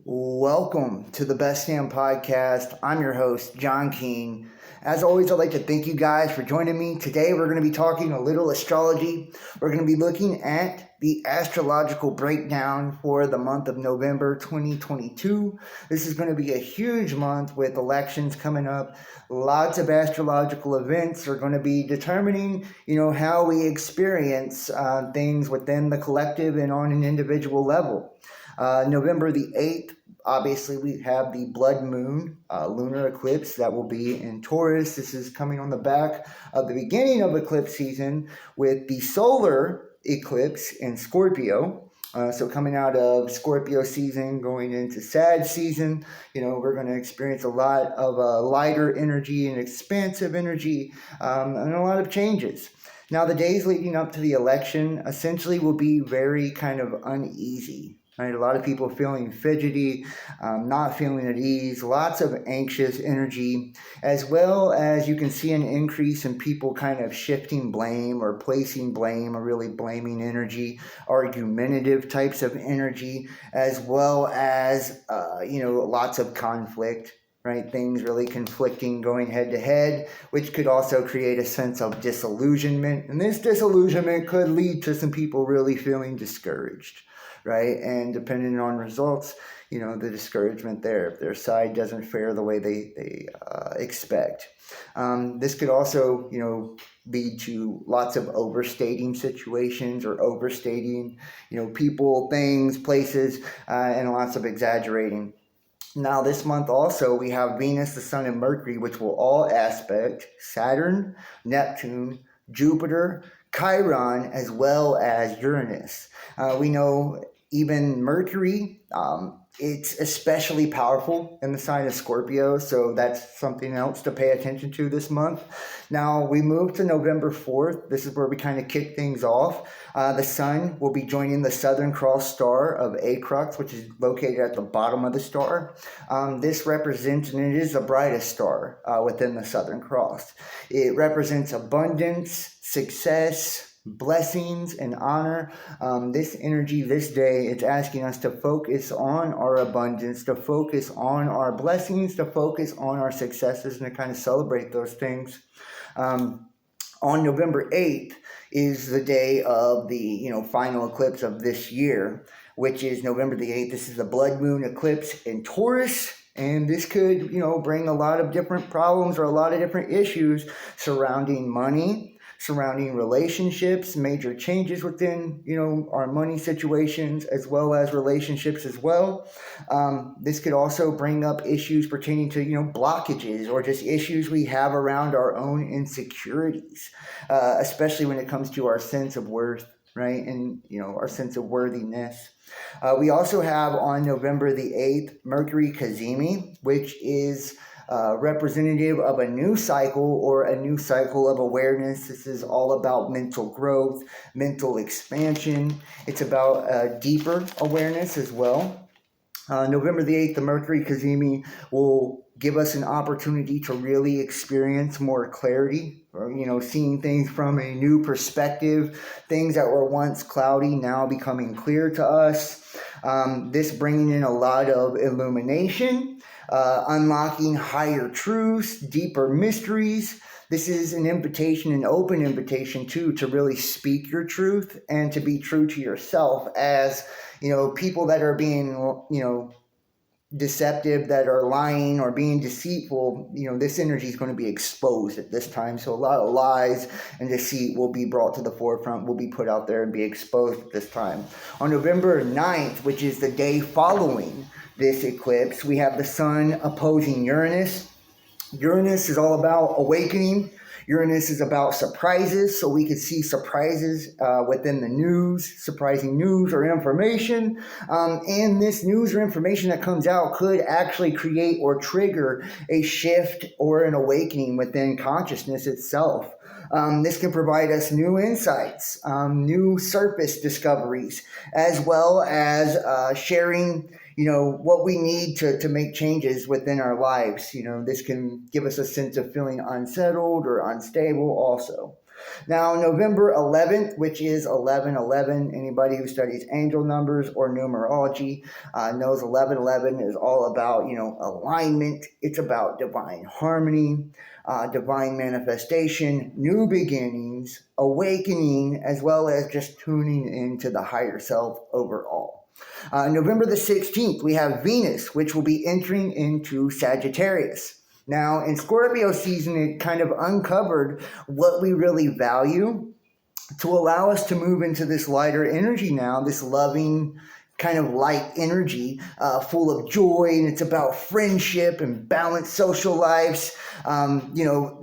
Welcome to the Best Damn Podcast. I'm your host, John King. As always, I'd like to thank you guys for joining me. Today, we're going to be talking a little astrology. We're going to be looking at the astrological breakdown for the month of November 2022. This is going to be a huge month with elections coming up. Lots of astrological events are going to be determining, how we experience things within the collective and on an individual level. November the 8th, obviously, we have the blood moon, lunar eclipse that will be in Taurus. This is coming on the back of the beginning of eclipse season with the solar eclipse in Scorpio. So coming out of Scorpio season, going into Sag season, we're going to experience a lot of lighter energy and expansive energy and a lot of changes. Now, the days leading up to the election essentially will be very kind of uneasy. Right, a lot of people feeling fidgety, not feeling at ease, lots of anxious energy, as well as you can see an increase in people kind of shifting blame or placing blame or really blaming energy, argumentative types of energy, as well as, lots of conflict. Right, things really conflicting, going head to head, which could also create a sense of disillusionment. And this disillusionment could lead to some people really feeling discouraged. Right, and depending on results, the discouragement there, if their side doesn't fare the way they expect. This could also, lead to lots of overstating situations or overstating, people, things, places, and lots of exaggerating. Now, this month also, we have Venus, the Sun, and Mercury, which will all aspect Saturn, Neptune, Jupiter, Chiron, as well as Uranus. We know even Mercury, it's especially powerful in the sign of Scorpio, so that's something else to pay attention to this month. Now, we move to November 4th. This is where we kind of kick things off. The Sun will be joining the Southern Cross star of Acrux, which is located at the bottom of the star. This represents, and it is the brightest star within the Southern Cross. It represents abundance, success, blessings, and honor. This energy, this day, it's asking us to focus on our abundance, to focus on our blessings, to focus on our successes, and to kind of celebrate those things. On November 8th is the day of the final eclipse of this year, which is November the 8th. This is the blood moon eclipse in Taurus. And this could, bring a lot of different problems or a lot of different issues surrounding money, surrounding relationships, major changes within, our money situations, as well as relationships as well. This could also bring up issues pertaining to, blockages or just issues we have around our own insecurities, especially when it comes to our sense of worth, right? And, our sense of worthiness. We also have on November the 8th, Mercury Cazimi, which is representative of a new cycle or a new cycle of awareness. This is all about mental growth, mental expansion. It's about deeper awareness as well. November the 8th, the Mercury Cazimi will give us an opportunity to really experience more clarity, or, seeing things from a new perspective, things that were once cloudy now becoming clear to us. This bringing in a lot of illumination, unlocking higher truths, deeper mysteries. This is an invitation, an open invitation too, to really speak your truth and to be true to yourself as, people that are being, deceptive, that are lying or being deceitful, this energy is going to be exposed at this time. So a lot of lies and deceit will be brought to the forefront, will be put out there and be exposed at this time. On November 9th, which is the day following this eclipse, we have the Sun opposing Uranus. Uranus is all about awakening. Uranus is about surprises, so we could see surprises within the news, surprising news or information. And this news or information that comes out could actually create or trigger a shift or an awakening within consciousness itself. This can provide us new insights, new surface discoveries, as well as sharing what we need to make changes within our lives. This can give us a sense of feeling unsettled or unstable also. Now, November 11th, which is 1111, anybody who studies angel numbers or numerology knows 1111 is all about, alignment. It's about divine harmony, divine manifestation, new beginnings, awakening, as well as just tuning into the higher self overall. November the 16th, we have Venus, which will be entering into Sagittarius. Now, in Scorpio season, it kind of uncovered what we really value to allow us to move into this lighter energy now, this loving, kind of light energy, full of joy, and it's about friendship and balanced social lives.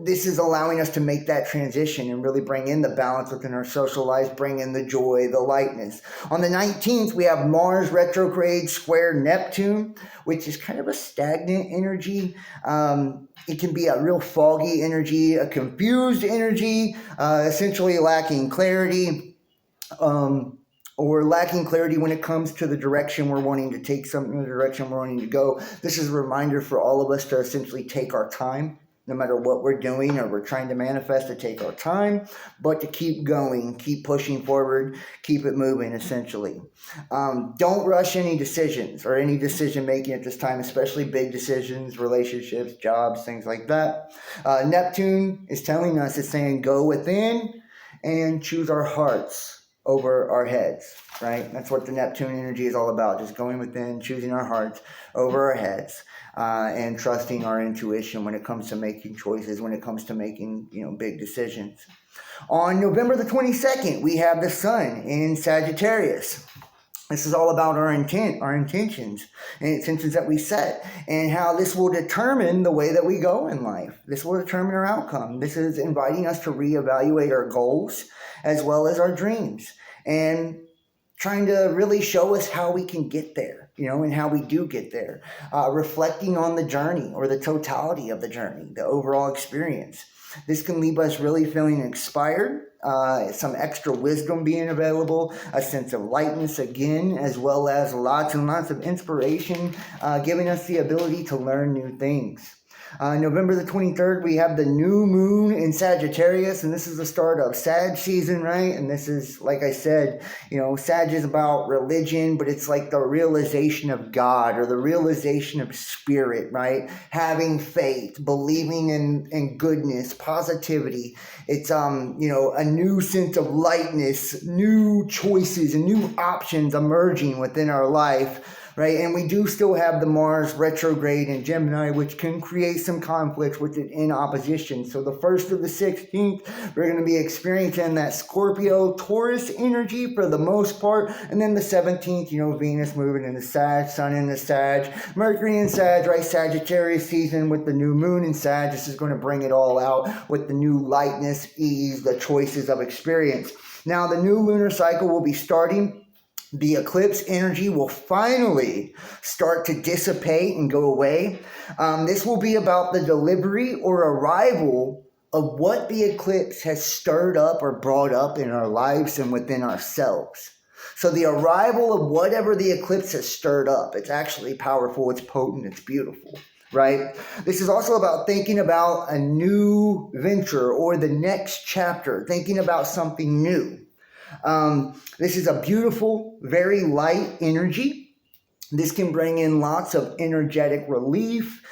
This is allowing us to make that transition and really bring in the balance within our social lives, bring in the joy, the lightness. On the 19th, we have Mars retrograde square Neptune, which is kind of a stagnant energy. It can be a real foggy energy, a confused energy, essentially lacking clarity. Or lacking clarity when it comes to the direction we're wanting to take something, the direction we're wanting to go. This is a reminder for all of us to essentially take our time, no matter what we're doing or we're trying to manifest, to take our time, but to keep going, keep pushing forward, keep it moving, essentially. Don't rush any decisions or any decision making at this time, especially big decisions, relationships, jobs, things like that. Neptune is telling us, it's saying, go within and choose our hearts over our heads, right? That's what the Neptune energy is all about, just going within, choosing our hearts over our heads, and trusting our intuition when it comes to making choices, when it comes to making, big decisions. On November the 22nd, we have the Sun in Sagittarius. This is all about our intent, our intentions, and intentions that we set, and how this will determine the way that we go in life. This will determine our outcome. This is inviting us to reevaluate our goals as well as our dreams, and trying to really show us how we can get there, and how we do get there. Reflecting on the journey or the totality of the journey, the overall experience. This can leave us really feeling inspired, some extra wisdom being available, a sense of lightness again, as well as lots and lots of inspiration, giving us the ability to learn new things. November the 23rd, we have the new moon in Sagittarius, and this is the start of Sag season, right? And this is, like I said, Sag is about religion, but it's like the realization of God or the realization of spirit, right? Having faith, believing in goodness, positivity. It's, a new sense of lightness, new choices and new options emerging within our life. Right, and we do still have the Mars retrograde in Gemini, which can create some conflicts with it in opposition. So the 1st to the 16th, we're going to be experiencing that Scorpio, Taurus energy for the most part. And then the 17th, Venus moving into Sag, Sun into Sag, Mercury in Sag, right? Sagittarius season with the new moon in Sag. This is going to bring it all out with the new lightness, ease, the choices of experience. Now, the new lunar cycle will be starting. The eclipse energy will finally start to dissipate and go away. This will be about the delivery or arrival of what the eclipse has stirred up or brought up in our lives and within ourselves. So the arrival of whatever the eclipse has stirred up, it's actually powerful, it's potent, it's beautiful. Right? This is also about thinking about a new venture or the next chapter, thinking about something new. This is a beautiful, very light energy. This can bring in lots of energetic relief,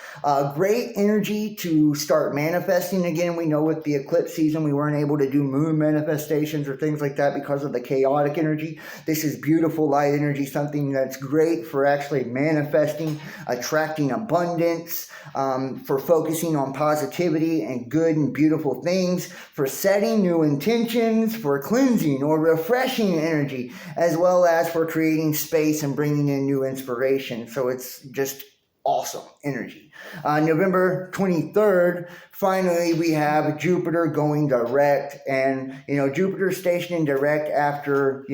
great energy to start manifesting again. We know with the eclipse season, we weren't able to do moon manifestations or things like that because of the chaotic energy. This is beautiful light energy, something that's great for actually manifesting, attracting abundance, for focusing on positivity and good and beautiful things, for setting new intentions, for cleansing or refreshing energy, as well as for creating space and bringing in new inspiration. So it's just awesome energy. November 23rd, finally, we have Jupiter going direct, and, Jupiter stationing direct after,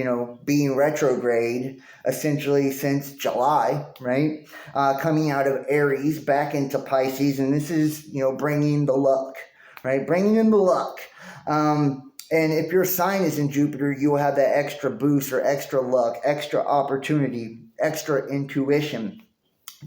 being retrograde, essentially since July, right? Coming out of Aries back into Pisces, and this is, bringing the luck, right? Bringing in the luck. And if your sign is in Jupiter, you will have that extra boost or extra luck, extra opportunity, extra intuition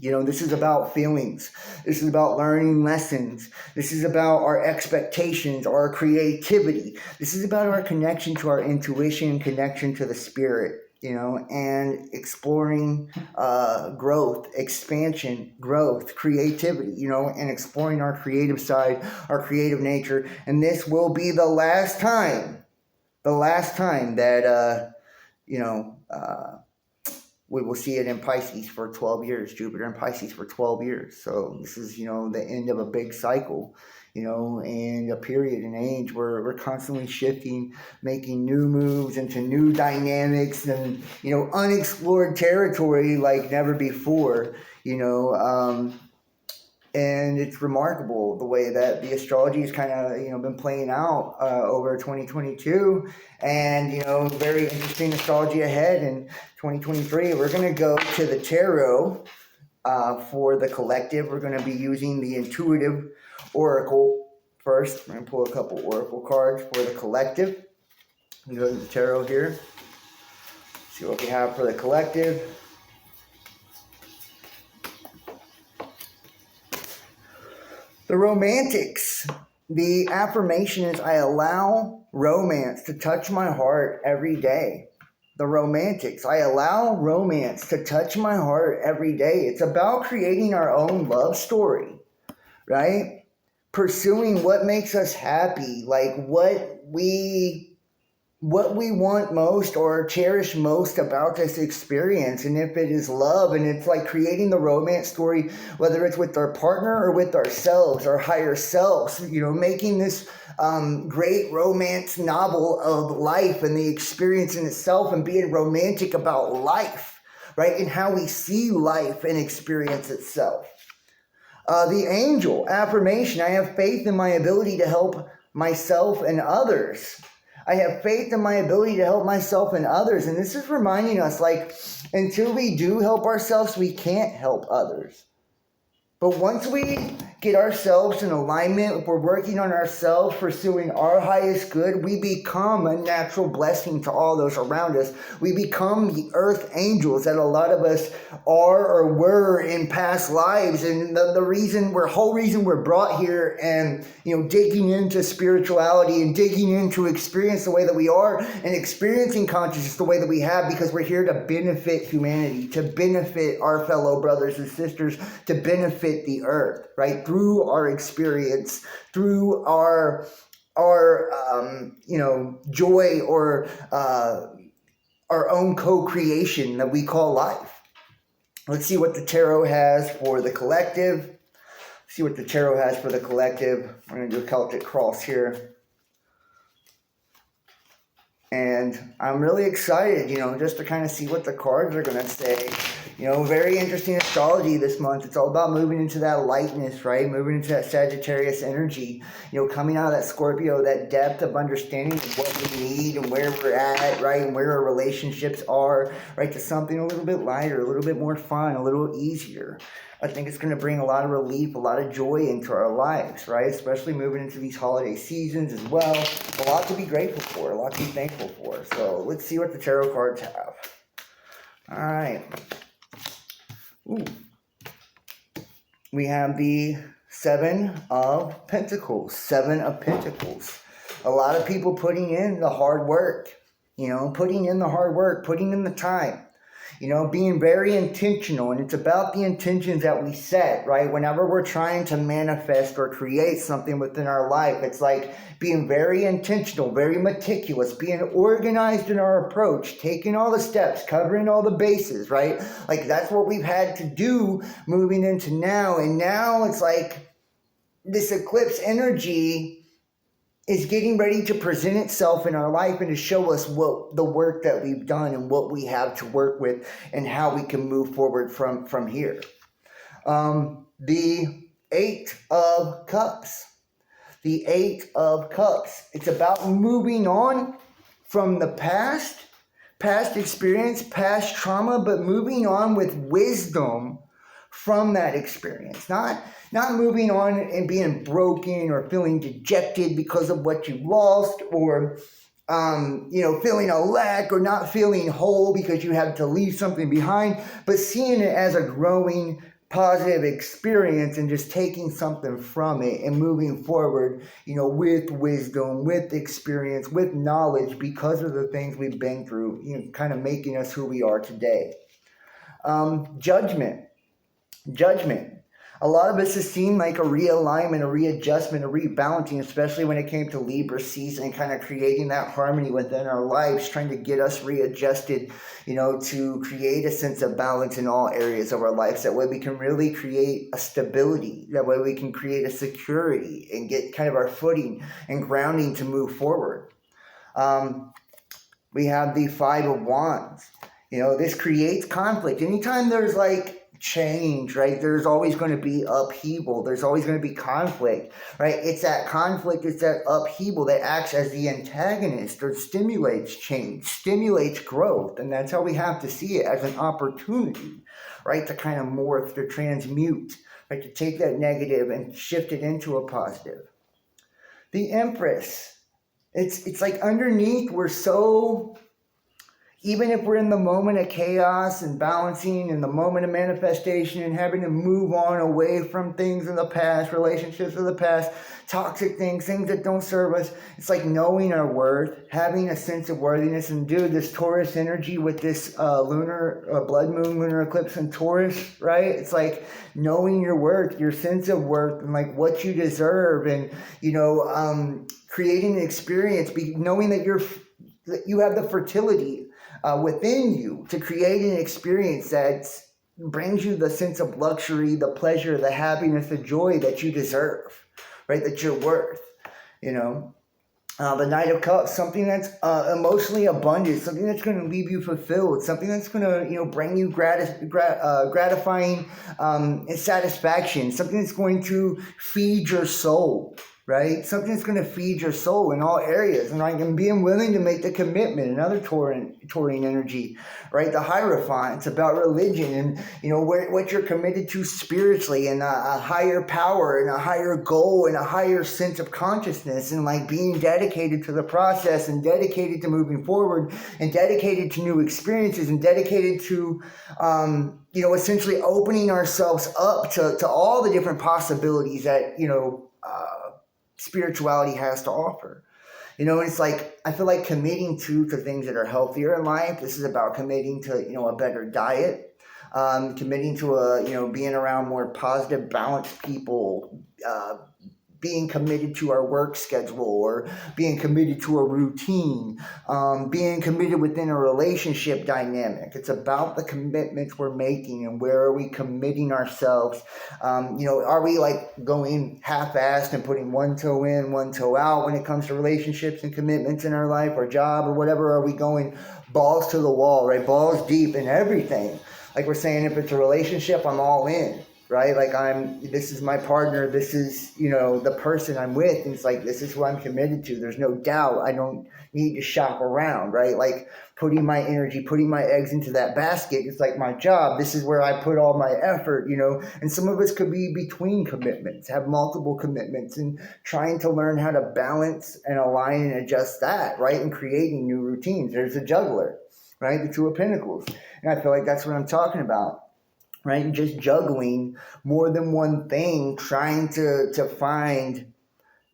You know, this is about feelings. This is about learning lessons. This is about our expectations, our creativity. This is about our connection to our intuition, connection to the spirit, you know, and exploring growth, expansion, growth, creativity, you know, and exploring our creative side, our creative nature. And this will be the last time that, we will see it in Pisces for 12 years, Jupiter in Pisces for 12 years. So this is, you know, the end of a big cycle, you know, and a period in age where we're constantly shifting, making new moves into new dynamics and, you know, unexplored territory like never before, you know. And it's remarkable the way that the astrology has kind of, you know, been playing out over 2022, and, you know, very interesting astrology ahead in 2023. We're going to go to the tarot for the collective. We're going to be using the intuitive oracle first. We're going to pull a couple oracle cards for the collective. We go to the tarot here. See what we have for the collective. The romantics. The affirmation is, I allow romance to touch my heart every day. The romantics. I allow romance to touch my heart every day. It's about creating our own love story, right? Pursuing what makes us happy, like what we want most or cherish most about this experience. And if it is love, and it's like creating the romance story, whether it's with our partner or with ourselves, our higher selves, you know, making this great romance novel of life and the experience in itself, and being romantic about life, right? And how we see life and experience itself. The angel affirmation. I have faith in my ability to help myself and others. I have faith in my ability to help myself and others. And this is reminding us, like, until we do help ourselves, we can't help others. But once we get ourselves in alignment, if we're working on ourselves, pursuing our highest good, we become a natural blessing to all those around us. We become the earth angels that a lot of us are or were in past lives. And the whole reason we're brought here and, you know, digging into spirituality and digging into experience the way that we are and experiencing consciousness the way that we have, because we're here to benefit humanity, to benefit our fellow brothers and sisters, to benefit the earth, right? Through our experience, through our joy, or our own co-creation that we call life. Let's see what the tarot has for the collective. We're going to do a Celtic cross here. And I'm really excited, you know, just to kind of see what the cards are going to say. You know, very interesting astrology this month. It's all about moving into that lightness, right? Moving into that Sagittarius energy. You know, coming out of that Scorpio, that depth of understanding of what we need and where we're at, right? And where our relationships are, right? To something a little bit lighter, a little bit more fun, a little easier. I think it's going to bring a lot of relief, a lot of joy into our lives, right? Especially moving into these holiday seasons as well. A lot to be grateful for, a lot to be thankful for. So let's see what the tarot cards have. All right. Ooh. We have the Seven of Pentacles. Seven of Pentacles. A lot of people putting in the hard work, you know, putting in the time. You know, being very intentional, and it's about the intentions that we set, right? Whenever we're trying to manifest or create something within our life, it's like being very intentional, very meticulous, being organized in our approach, taking all the steps, covering all the bases, right? Like, that's what we've had to do moving into now. And now it's like this eclipse energy is getting ready to present itself in our life and to show us what the work that we've done and what we have to work with and how we can move forward from here. The Eight of Cups. The Eight of Cups. It's about moving on from the past experience, past trauma, but moving on with wisdom from that experience. Not moving on and being broken or feeling dejected because of what you lost, or feeling a lack or not feeling whole because you had to leave something behind, but seeing it as a growing positive experience and just taking something from it and moving forward, with wisdom, with experience, with knowledge because of the things we've been through, kind of making us who we are today. Judgment. A lot of us has seen like a realignment, a readjustment, a rebalancing, especially when it came to Libra season and kind of creating that harmony within our lives, trying to get us readjusted, to create a sense of balance in all areas of our lives. That way we can really create a stability. That way we can create a security and get kind of our footing and grounding to move forward. We have the Five of Wands. This creates conflict. Anytime there's like change, right, there's always going to be upheaval. There's always going to be conflict, right? It's that conflict, it's that upheaval that acts as the antagonist or stimulates change, stimulates growth. And that's how we have to see it, as an opportunity, right, to kind of morph, to transmute, right, to take that negative and shift it into a positive. The Empress. It's like underneath, we're so... Even if we're in the moment of chaos and balancing, in the moment of manifestation and having to move on away from things in the past, relationships of the past, toxic things that don't serve us, it's like knowing our worth, having a sense of worthiness. And dude, this Taurus energy with this blood moon, lunar eclipse in Taurus, right? It's like knowing your worth, your sense of worth, and like what you deserve, and creating an experience, knowing that you have the fertility within you to create an experience that brings you the sense of luxury, the pleasure, the happiness, the joy that you deserve, right? That you're worth, The Knight of Cups, something that's emotionally abundant, something that's going to leave you fulfilled, something that's going to, bring you gratifying satisfaction, something that's going to feed your soul, right? Something that's going to feed your soul in all areas. And like, and being willing to make the commitment, another Taurine energy, right? The Hierophant, it's about religion and, what you're committed to spiritually, and a higher power and a higher goal and a higher sense of consciousness, and like being dedicated to the process and dedicated to moving forward and dedicated to new experiences and dedicated to, essentially opening ourselves up to all the different possibilities that, spirituality has to offer. It's like, I feel like committing to things that are healthier in life. This is about committing to, a better diet, committing to being around more positive, balanced people, being committed to our work schedule, or being committed to a routine, being committed within a relationship dynamic. It's about the commitments we're making and where are we committing ourselves. Are we like going half-assed and putting one toe in, one toe out when it comes to relationships and commitments in our life or job or whatever? Are we going balls to the wall, right? Balls deep in everything. Like we're saying, if it's a relationship, I'm all in. Right? Like this is my partner. This is, the person I'm with. And it's like, this is who I'm committed to. There's no doubt. I don't need to shop around, right? Like putting my energy, putting my eggs into that basket. It's like my job. This is where I put all my effort, and some of us could be between commitments, have multiple commitments, and trying to learn how to balance and align and adjust that, right? And creating new routines. There's a juggler, right? The Two of Pentacles. And I feel like that's what I'm talking about. Right? And just juggling more than one thing, trying to find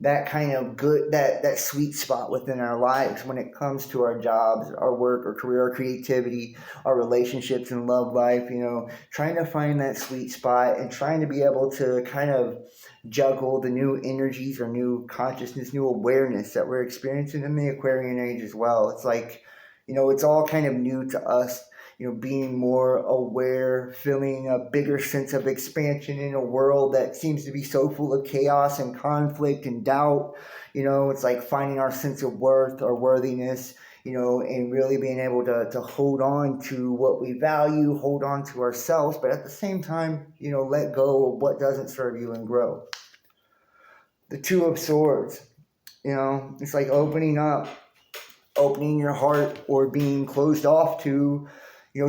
that kind of good, that sweet spot within our lives when it comes to our jobs, our work, our career, our creativity, our relationships and love life, trying to find that sweet spot and trying to be able to kind of juggle the new energies or new consciousness, new awareness that we're experiencing in the Aquarian age as well. It's like, it's all kind of new to us. Being more aware, feeling a bigger sense of expansion in a world that seems to be so full of chaos and conflict and doubt. It's like finding our sense of worth, our worthiness, and really being able to hold on to what we value, hold on to ourselves, but at the same time, let go of what doesn't serve you and grow. The Two of Swords, it's like opening your heart, or being closed off to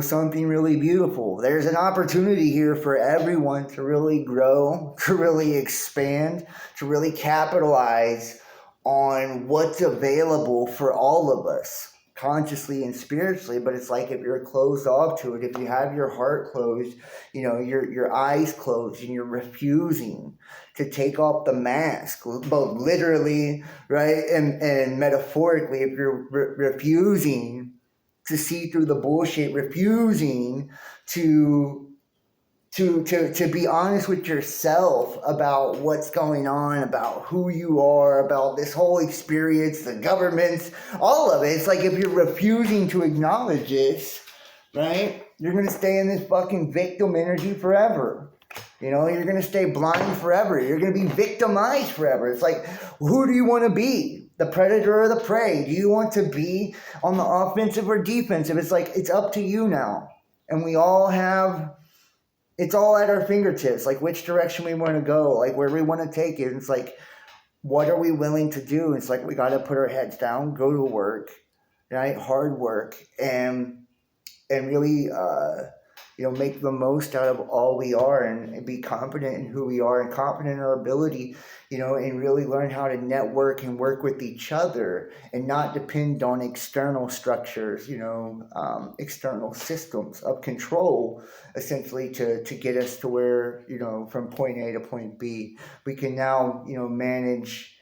something really beautiful. There's an opportunity here for everyone to really grow, to really expand, to really capitalize on what's available for all of us. consciously and spiritually, but it's like if you're closed off to it, if you have your heart closed, your eyes closed, and you're refusing to take off the mask, both literally, right, and metaphorically, if you're refusing to see through the bullshit, refusing to be honest with yourself about what's going on, about who you are, about this whole experience, the governments, all of it. It's like if you're refusing to acknowledge this, right, you're going to stay in this fucking victim energy forever. You're going to stay blind forever. You're going to be victimized forever. It's like, who do you want to be? The predator or the prey? Do you want to be on the offensive or defensive? It's like, it's up to you now. And we all have... it's all at our fingertips, like which direction we want to go, like where we want to take it. It's like, what are we willing to do? It's like, we got to put our heads down, go to work, right? Hard work, and really, make the most out of all we are, and be confident in who we are and confident in our ability, and really learn how to network and work with each other and not depend on external structures, external systems of control, essentially to get us to where, from point A to point B. We can now, manage,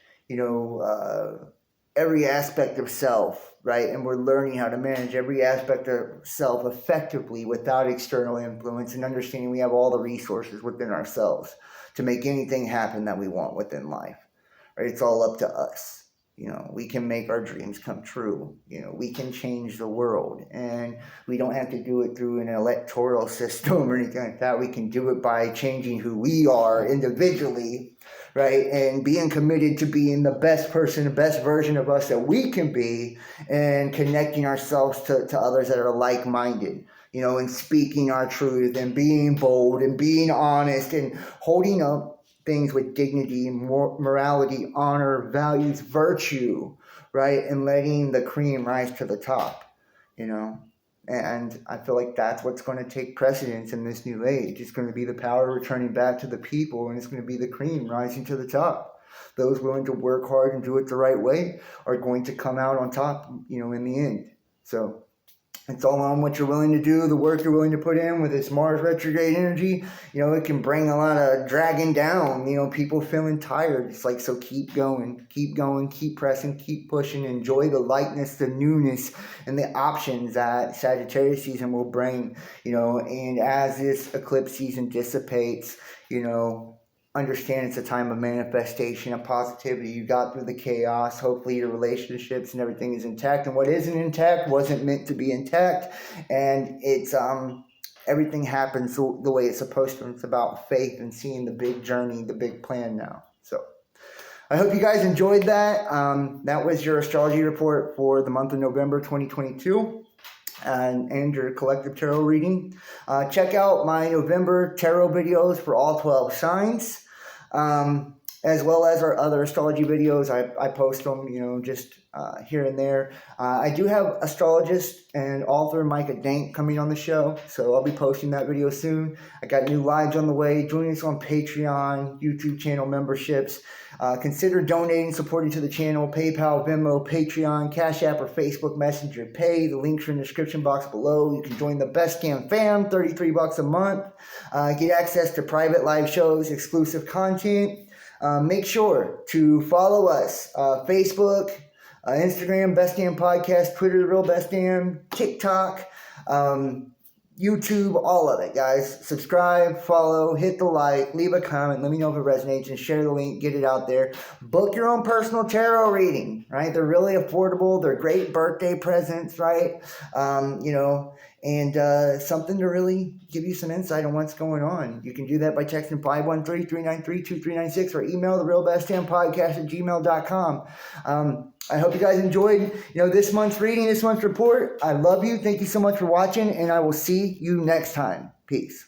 every aspect of self, right? And we're learning how to manage every aspect of self effectively without external influence, and understanding we have all the resources within ourselves to make anything happen that we want within life, right? It's all up to us. We can make our dreams come true. We can change the world, and we don't have to do it through an electoral system or anything like that. We can do it by changing who we are individually, right? And being committed to being the best person, the best version of us that we can be, and connecting ourselves to others that are like-minded, and speaking our truth, and being bold, and being honest, and holding up things with dignity, morality, honor, values, virtue, right? And letting the cream rise to the top, And I feel like that's what's going to take precedence in this new age. It's going to be the power returning back to the people, and it's going to be the cream rising to the top. Those willing to work hard and do it the right way are going to come out on top, in the end. So it's all on what you're willing to do, the work you're willing to put in with this Mars retrograde energy. It can bring a lot of dragging down, people feeling tired. It's like, so keep going, keep pressing, keep pushing, enjoy the lightness, the newness, and the options that Sagittarius season will bring, and as this eclipse season dissipates, understand it's a time of manifestation and positivity. You got through the chaos. Hopefully your relationships and everything is intact, and what isn't intact wasn't meant to be intact, and it's everything happens the way it's supposed to. It's about faith and seeing the big journey, the big plan now. So I hope you guys enjoyed that. That was your astrology report for the month of November 2022. And your collective tarot reading. Check out my November tarot videos for all 12 signs, as well as our other astrology videos. I post them, just here and there. I do have astrologist and author Micah Dank coming on the show, so I'll be posting that video soon. I got new lives on the way. Join us on Patreon, YouTube channel memberships. Consider donating, supporting to the channel. PayPal, Venmo, Patreon, Cash App, or Facebook Messenger Pay. The links are in the description box below. You can join the Best Damn Fam, $33 a month. Get access to private live shows, exclusive content. Make sure to follow us. Facebook, Instagram, Best Damn Podcast, Twitter, The Real Best Damn, TikTok, YouTube, all of it, guys. Subscribe, follow, hit the like, leave a comment, let me know if it resonates, and share the link, get it out there. Book your own personal tarot reading, right? They're really affordable. They're great birthday presents, right? And something to really give you some insight on what's going on. You can do that by texting 513-393-2396 or email therealbestdampodcast@gmail.com. I hope you guys enjoyed, this month's reading, this month's report. I love you. Thank you so much for watching, and I will see you next time. Peace.